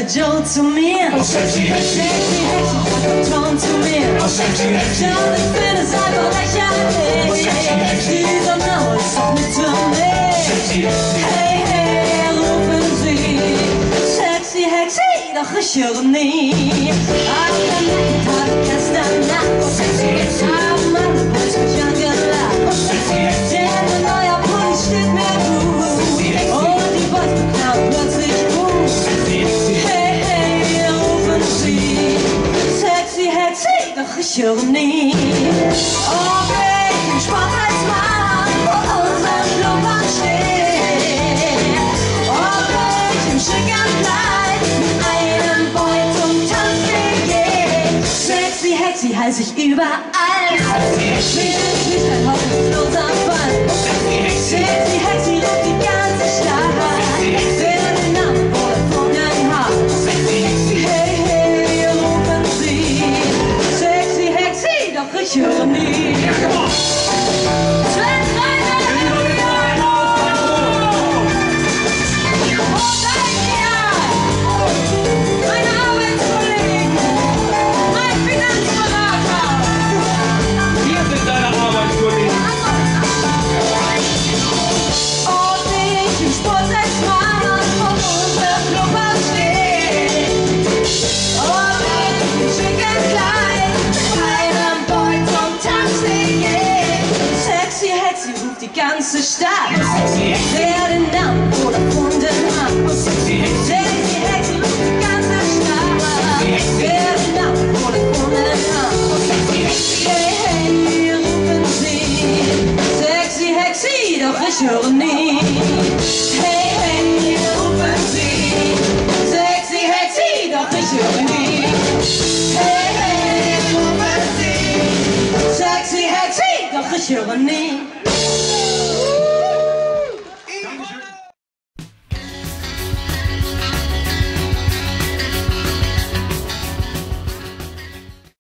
sagte Joe zu mir. Oh, sexy Hexi, sagte Tom zu mir. oh, sexy Hexi, John, ich finde es einfach lächerlich. oh, sexy Hexi, Dieser Name ist doch nicht für mich. sexy Hexi, Hey, hey, rufen Sie. Sexy Hexi, doch ich höre nie. Gestern Nacht, sexy Hexi, haben alle Boys mich angelacht. sexy Hexi, Denn ein neuer Pulli steht mir gut. Und die Boys beklauen plötzlich Mut. sexy Hexi, Hey, hey, rufen Sie. Sexy Hexi, doch ich höre nie. Ob ich im Sport als Mann vor unserem Schlummern stehe. Ob ich im schicken Kleid mit einem Boy zum Tanzen gehe. Sexy Hexi heiß ich überall. Bin nicht ein hoffnungsloser Fall. sexy Hexi, Sexy Hexi ruft die ganze Stadt. Wer den Namen wohl erfunden hat. sexy Hexi, Hey, hey, rufen Sie. Sexy Hexi, doch ich höre nie. Sven Reiner! Und ein Jahr! Meine Arbeitskollegen! Mein Finanzberater! wir sind deine Arbeitskollegen. Und ich im Sport als Mann vor unserem Clubhaus stehe. Und ich im schicken Kleid mit einem Boy zum Tanzen gehe. Sexy Hexi ruft die ganze Stadt. Sexy Hexi, Wer den Namen wohl erfunden hat. sexy Hexi, Sexy Hexi ruft die ganze Stadt. Wer den Namen wohl erfunden hat. sexy Hexi, Hey, hey, rufen Sie. Sexy Hexi, doch ich höre nie. Hey, hey, rufen Sie. Sexy Hexi, doch ich höre nie. Hey, hey, rufen Sie. Sexy Hexi, doch ich höre nie.